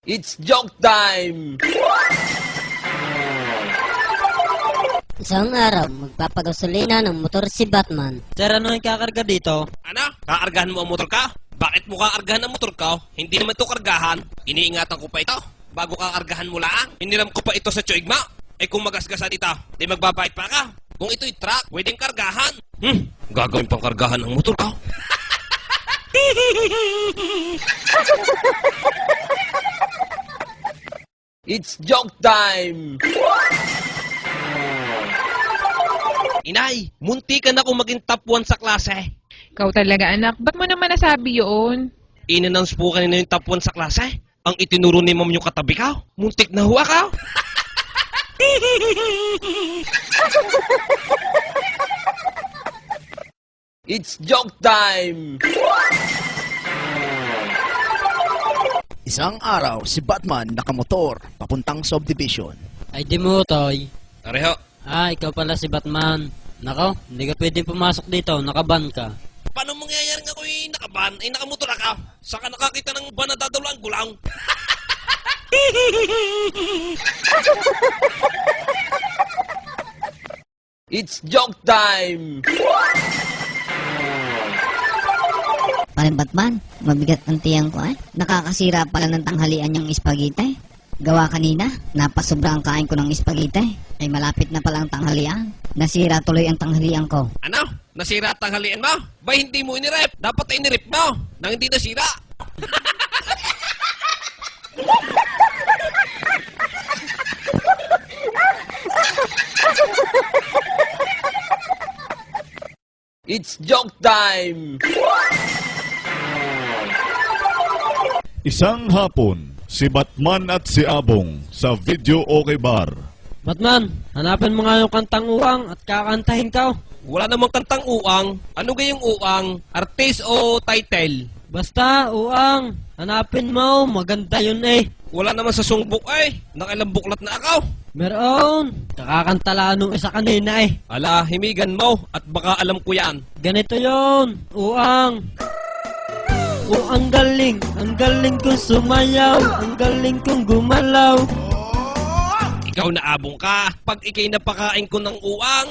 It's joke time! Isang araw, magpapagasolina ng motor si Batman. Sir, ano yung kakarga dito? Ano? Kaargahan mo ang motor ka? Bakit mo kaargahan ang motor ka? Hindi naman ito kargahan. Iniingatan ko pa ito. Bago kaargahan mo lang, iniram ko pa ito sa tsuigma. Eh kung magasgasan ito, di magbabait pa ka. Kung ito'y truck, pwedeng kargahan. Gagawin pang kargahan ang motor ka. It's joke time! Inay, munti ka na kung maging top 1 sa klase. Ikaw talaga, anak. Ba't mo naman nasabi yun? In-announce po kanina yung top 1 sa klase. Ang itinuro ni ma'am yung katabi ka. Muntik na huwa ka. It's joke time! Isang araw, si Batman nakamotor papuntang subdivision. Ay di mo, Toy. Areho, Ikaw pala si Batman. Nako, hindi ka pwedeng pumasok dito, nakaban ka. paano mangyayari nga ko nakaban? Nakamotor ka. Saka nakakita ng ban na dadawlaan gulang. It's joke time! Parang Batman, mabigat ang tiyang ko Nakakasira pala ng tanghalian yung espagite. Gawa kanina, napasobra ang kain ko ng espagite. Ay malapit na palang tanghalian. Nasira tuloy ang tanghalian ko. Ano? Nasira at tanghalian mo? Ba hindi mo inirep? Dapat ay inirep mo nang hindi nasira. It's joke time! Isang hapon, si Batman at si Abong sa Video Okay Bar. Batman, hanapin mo nga yung kantang uwang at kakantahin ka. Wala namang kantang uang. Ano gayong uang? Artist o title? Basta, uwang. Hanapin mo, maganda yun eh. Wala naman sa songbook ay. Nakailang buklat na ako. Meron. Kakakanta lang nung isa kanina eh. Ala, himigan mo at baka alam ko yan. Ganito yun, uwang. Ang galing kong sumayaw, ang galing kong gumalaw. Ikaw na abong ka pag ikay napakain ko ng uang.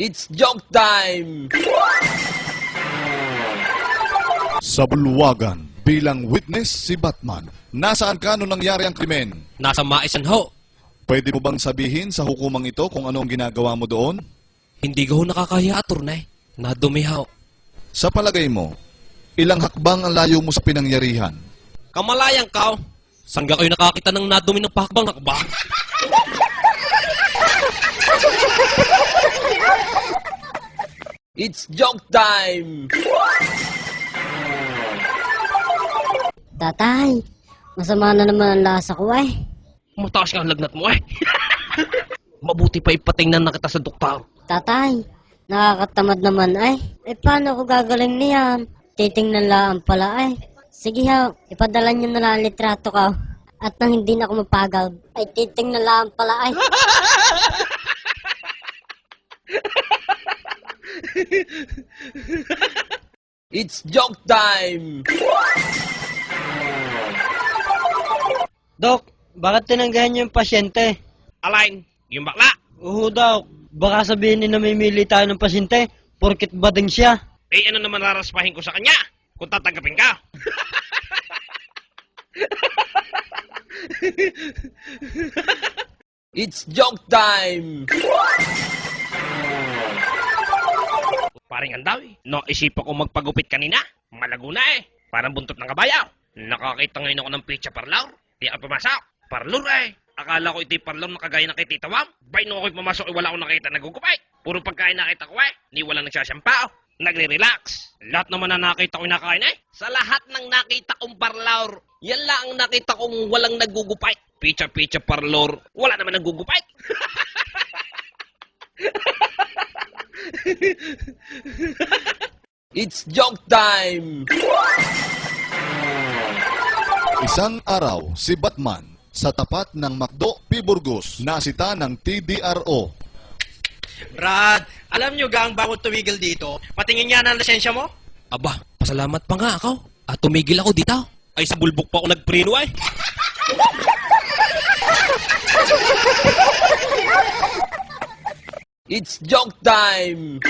It's joke time! Sa bulwagan, bilang witness si Batman. Nasaan ka nung nangyari ang krimen? Nasa maisan ho. Pwede mo bang sabihin sa hukumang ito kung ano ang ginagawa mo doon? Hindi ko nakakahiya, attorney. Nadumihaw. Sa palagay mo, ilang hakbang ang layo mo sa pinangyarihan? Kamalayang ka. Saan ka kayo nakakita ng nadumi ng pakbang hakbang? It's joke time! Tatay, masama na naman ang lasa ko Mataas ka ang lagnat mo eh. Mabuti pa ipatingnan na kita sa doktor. Tatay, nakakatamad naman paano ako gagaling niyan? Titingnan lang pala Sige ipadala niyo na lang ang litrato ko. At nang hindi na ako mapagod, titingnan lang pala It's joke time! Dok, bakit tinanggahan niyo yung pasyente? Alain, yung bakla. Oo daw, baka sabihin ni namimili tayo ng pasyente, porkit bading siya. Ano naman raraspahin ko sa kanya? Kung tatanggapin ka. It's joke time! Paring andaw No, isipan ko magpagupit kanina. Malago na Parang buntot ng kabayaw. Nakakita ngayon ako ng pizza parlor. Di ako pumasok. Parlor Akala ko ito'y parlor na kagaya ng kay Tita Wam. Bay nung ako'y pumasok wala akong nakita nagugupay. Puro pagkain nakita ko ni walang nagsasampao. Nagre-relax. Lahat naman na nakita ko nakain Sa lahat ng nakita kong parlor, yan lang ang nakita kong walang nagugupay. Pizza parlor, wala naman nagugupay. It's joke time! Isang araw, si Batman sa tapat ng McDo P. Burgos nasita ng TDRO. Brad, alam nyo gang bawal tumigil dito? Patingin nga ng lisensya mo? Aba, pasalamat pa nga ako. At tumigil ako dito. Ay, sa bulbok pa ako nagpreno ay. It's joke time!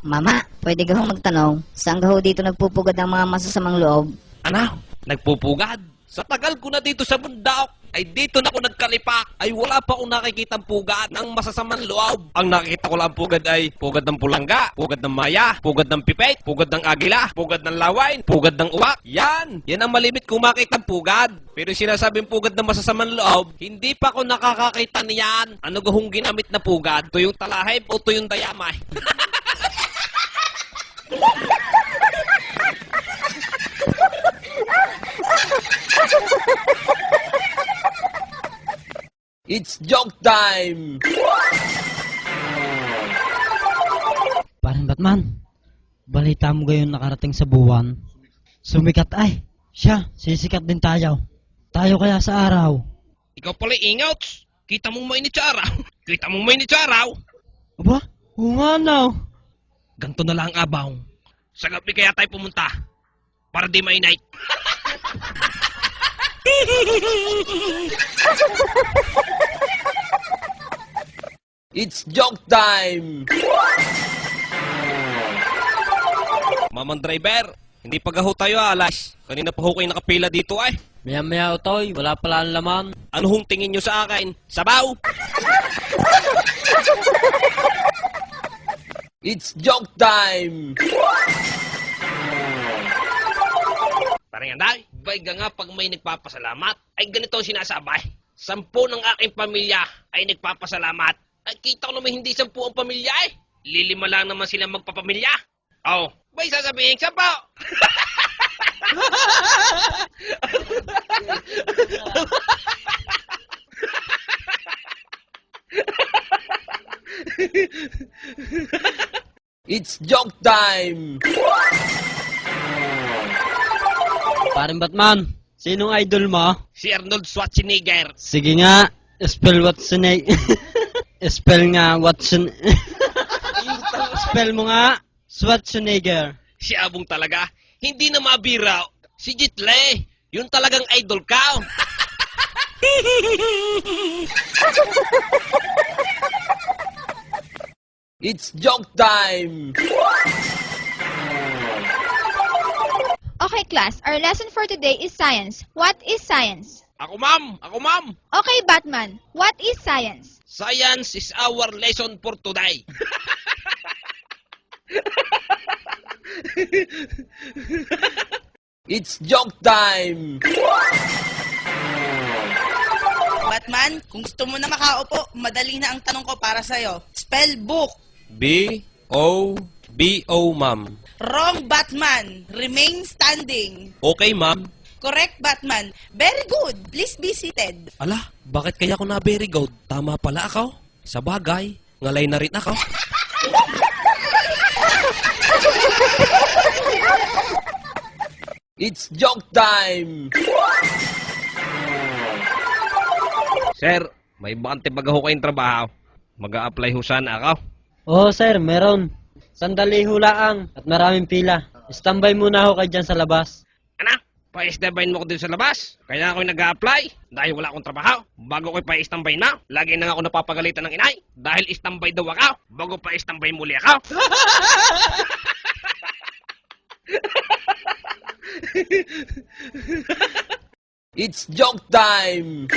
Mama, pwede ka hong magtanong, saan ka ho dito nagpupugad ng mga masasamang loob? Ano? Nagpupugad? Sa tagal ko na dito sa bundok, ay dito na ako nagkalipak, ay wala pa akong nakikitang pugad ng masasamang loob. Ang nakikita ko lang pugad ay pugad ng pulangga, pugad ng maya, pugad ng pipet, pugad ng agila, pugad ng lawain, pugad ng uwak. Yan ang malimit kong makitang pugad. Pero sinasabing pugad ng masasamang loob, hindi pa ako nakakakita niyan. Ano gahong ginamit na pugad? Ito yung talahib o ito yung dayamay? It's joke time! Parang Batman, balita mo gayon nakarating sa buwan. Sumikat ay, siya, sisikat din tayo. Tayo kaya sa araw. Ikaw pala ingouts. Kita mong mainit sa araw. Kita mong mainit sa araw. Aba, umanaw. Ganto na lang ang abaw. Sa gabi kaya tayo pumunta. Para di mainit. It's joke time! Mamang driver, hindi pa gaho tayo alas. Kanina pa ho kayo nakapila dito ay. Maya-maya utoy, wala pala ang laman. Ano hong tingin nyo sa akin? Sabaw! It's joke time! Parang yan, bayga nga pag may nagpapasalamat, ay ganito ang sinasabay. 10 ng aking pamilya ay nagpapasalamat. Ay kita ko naman hindi 10 ang pamilya eh. Lilima lang naman sila magpapamilya. Oh, may sasabihin 10. It's joke time! Parang Batman, sinong idol mo? Si Arnold Schwarzenegger. Sige nga, spell Schwarzenegger. Spell nga Watson. Spell mo nga, Schwarzenegger. Si Abong talaga. Hindi na mabira. Si Jitle. Yun talagang idol ka. It's joke time! Okay, class. Our lesson for today is science. What is science? Ako ma'am! Ako ma'am! Okay, Batman. What is science? Science is our lesson for today. It's joke time! Batman, kung gusto mo na makaupo, madali na ang tanong ko para sa'yo. Spell book. B-O-B-O, ma'am. Wrong, Batman. Remain standing. Okay, ma'am. Correct, Batman. Very good. Please be seated. Ala, bakit kaya ako na very good? Tama pala ako. Sa bagay, ngalay na rin ako. It's joke time! Sir, may bakante baga ho kayong trabaho. Mag-a-apply ho sana ako. Oo sir, meron. Sandali hulaang at maraming pila. Standby muna ako kayo dyan sa labas. Ano? Pa-istambayin mo ko din sa labas. Kaya ako nag-a-apply dahil wala akong trabaho. Bago ko pa-istambayin na, lagi na nga ako napapagalitan ng inay. Dahil istambay daw ako, bago pa-istambay muli ako. It's joke time!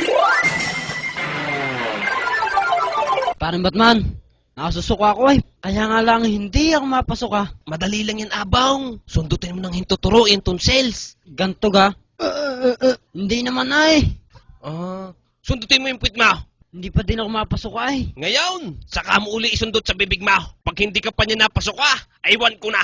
Parang Batman, nakasusuko ako eh. Kaya nga lang hindi ako mapasok ah. Madali lang yan, abang. Sundutin mo ng hintuturuin, tonsils. Ganto ga? Hindi naman ay. Sundutin mo yung puwit mo. Hindi pa din ako mapasok ay. Ngayon, saka mo uli isundot sa bibig mo. Pag hindi ka pa niya napasok aywan ko na.